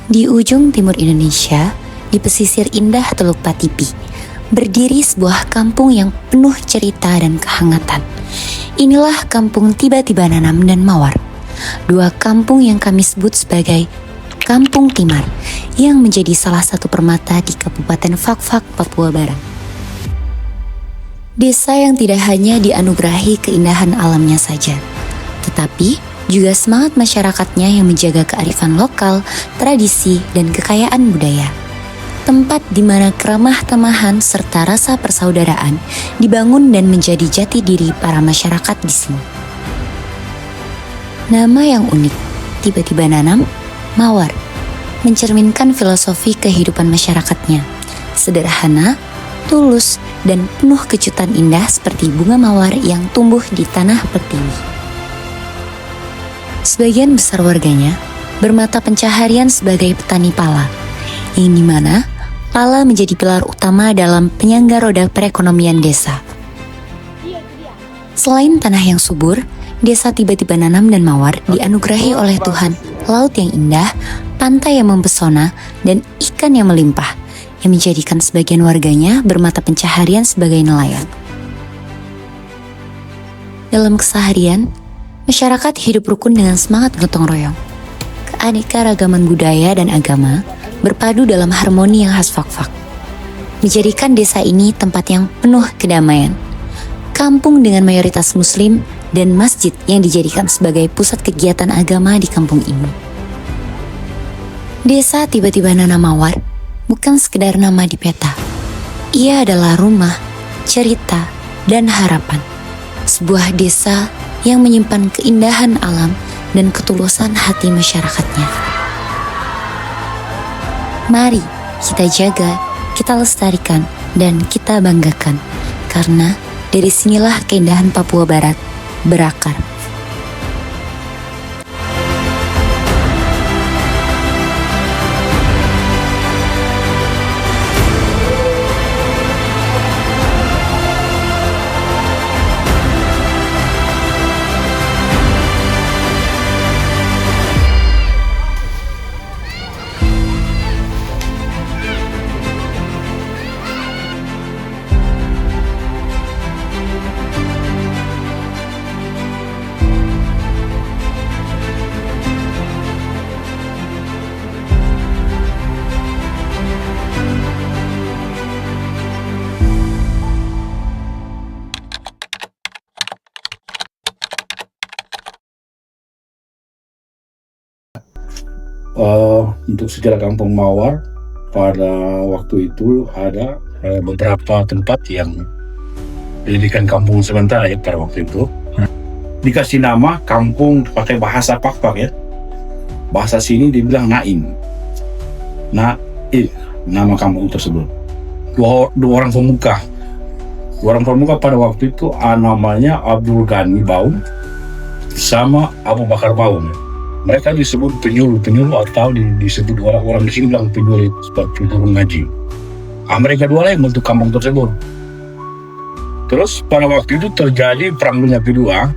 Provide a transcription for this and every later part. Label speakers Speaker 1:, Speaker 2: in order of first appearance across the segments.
Speaker 1: Di ujung timur Indonesia, di pesisir indah Teluk Patipi, berdiri sebuah kampung yang penuh cerita dan kehangatan. Inilah kampung Tiba-Tiba Nanam dan Mawar, dua kampung yang kami sebut sebagai Kampung Timar, yang menjadi salah satu permata di Kabupaten Fak-Fak, Papua Barat. Desa yang tidak hanya dianugerahi keindahan alamnya saja, tetapi juga semangat masyarakatnya yang menjaga kearifan lokal, tradisi, dan kekayaan budaya. Tempat di mana keramah tamahan serta rasa persaudaraan dibangun dan menjadi jati diri para masyarakat di sini. Nama yang unik, Tiba-Tiba Nanam, Mawar, mencerminkan filosofi kehidupan masyarakatnya. Sederhana, tulus, dan penuh kejutan indah seperti bunga mawar yang tumbuh di tanah pertiwi. Sebagian besar warganya bermata pencaharian sebagai petani pala, yang dimana pala menjadi pilar utama dalam penyangga roda perekonomian desa. Selain tanah yang subur, desa Tiba-Tiba Nanam dan Mawar dianugerahi oleh Tuhan laut yang indah, pantai yang mempesona, dan ikan yang melimpah, yang menjadikan sebagian warganya bermata pencaharian sebagai nelayan. Dalam keseharian, masyarakat hidup rukun dengan semangat gotong royong. Keanekaragaman budaya dan agama berpadu dalam harmoni yang khas Fak-Fak, menjadikan desa ini tempat yang penuh kedamaian. Kampung dengan mayoritas muslim dan masjid yang dijadikan sebagai pusat kegiatan agama di kampung ini. Desa Tiba-Tiba Nanam Mawar bukan sekedar nama di peta. Ia adalah rumah, cerita, dan harapan. Sebuah desa yang menyimpan keindahan alam dan ketulusan hati masyarakatnya. Mari kita jaga, kita lestarikan, dan kita banggakan, karena dari sinilah keindahan Papua Barat berakar.
Speaker 2: Untuk sejarah Kampung Mawar, pada waktu itu ada beberapa tempat yang dijadikan kampung sementara ya pada waktu itu. Dikasih nama kampung pakai bahasa Fak-Fak ya. Bahasa sini dibilang Naim. Naim, nama kampung tersebut. Dua orang pemuka. Dua orang pemuka pada waktu itu namanya Abdul Ghani Baum sama Abu Bakar Baum. Mereka disebut penyuluh atau disebut orang-orang di sini bilang penyuluh seperti guru ngaji. Mereka dua lah yang bentuk kampung tersebut. Terus pada waktu itu terjadi Perang Dunia Kedua.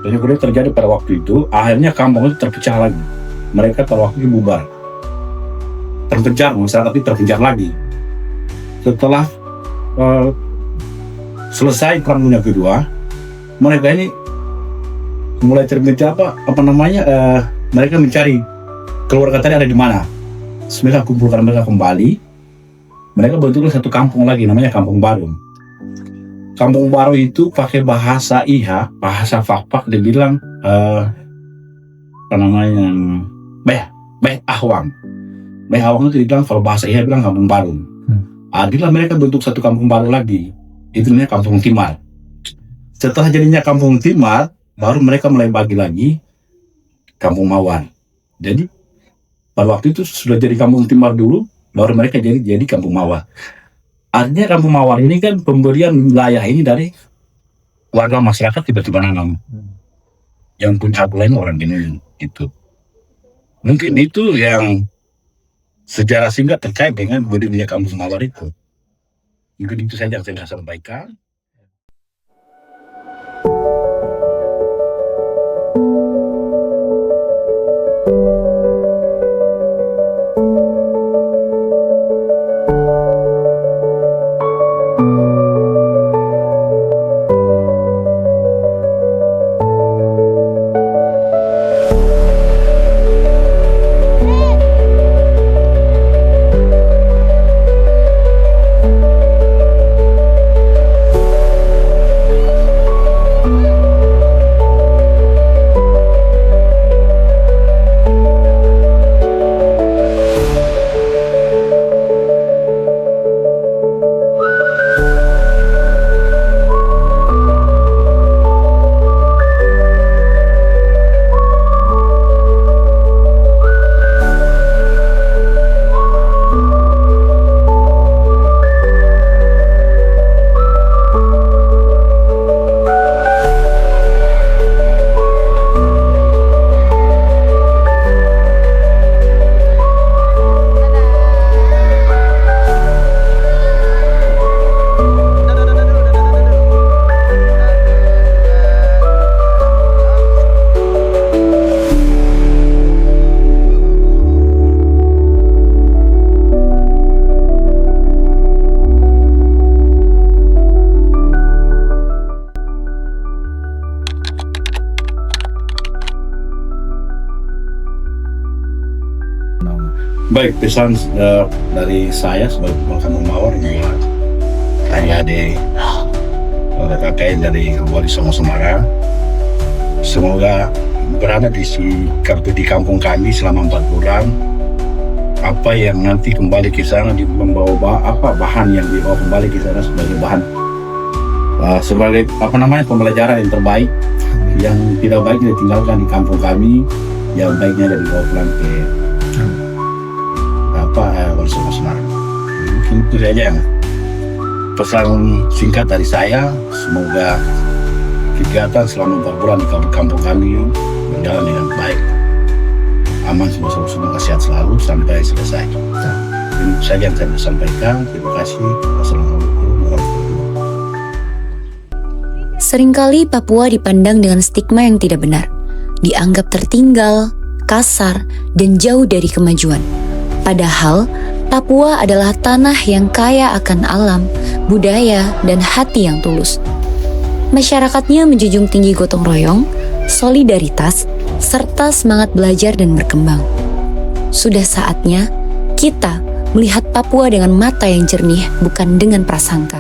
Speaker 2: Dan kemudian terjadi pada waktu itu, akhirnya kampung itu terpecah lagi. Mereka pada waktu itu bubar. Terpencar, masyarakat itu terpencar lagi. Setelah selesai Perang Dunia Kedua, mereka ini mulai terbentuk mereka mencari keluarga tadi ada di mana. Mereka kumpulkan mereka kembali. Mereka bentuklah satu kampung lagi namanya Kampung Baru. Kampung Baru itu pakai bahasa Iha, bahasa Fak-Fak, dia bilang Beh Ahwang. Beh Ahwang itu dibilang kalau bahasa Iha bilang Kampung Baru. Akhirnya mereka bentuk satu kampung baru lagi. Itu namanya Kampung Timar. Setelah jadinya Kampung Timar, baru mereka mulai bagi lagi Kampung Mawar. Jadi pada waktu itu sudah jadi Kampung Timar dulu, baru mereka jadi Kampung Mawar. Artinya Kampung Mawar ini kan pemberian wilayah ini dari warga masyarakat Tiba-Tiba Nanam yang punya hak lain orang ini gitu. Mungkin itu yang sejarah singkat terkait dengan berdirinya Kampung Mawar itu. Mungkin itu saja yang saya bisa sampaikan. Baik, pesan dari saya sebagai kepala kampung Mawar bahwa adik-adik KKN dari Wali Songo Semarang semoga berada di kampung kami selama 4 bulan. Apa yang nanti kembali ke sana membawa bahan yang dibawa kembali ke sana sebagai bahan sebagai pembelajaran yang terbaik. Yang tidak baik ditinggalkan di kampung kami, yang baiknya dibawa pulang ke Wali Songo Semarang. Mungkin itu saja yang pesan singkat dari saya. Semoga kegiatan selama 4 bulan di kampung kami berjalan dengan baik, aman, semoga sehat selalu sampai selesai. Itu saja yang saya bisa sampaikan. Terima kasih. Wassalamualaikum warahmatullahi wabarakatuh.
Speaker 1: Seringkali Papua dipandang dengan stigma yang tidak benar, dianggap tertinggal, kasar, dan jauh dari kemajuan. Padahal, Papua adalah tanah yang kaya akan alam, budaya, dan hati yang tulus. Masyarakatnya menjunjung tinggi gotong royong, solidaritas, serta semangat belajar dan berkembang. Sudah saatnya kita melihat Papua dengan mata yang jernih, bukan dengan prasangka.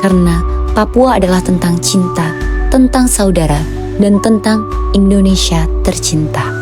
Speaker 1: Karena Papua adalah tentang cinta, tentang saudara, dan tentang Indonesia tercinta.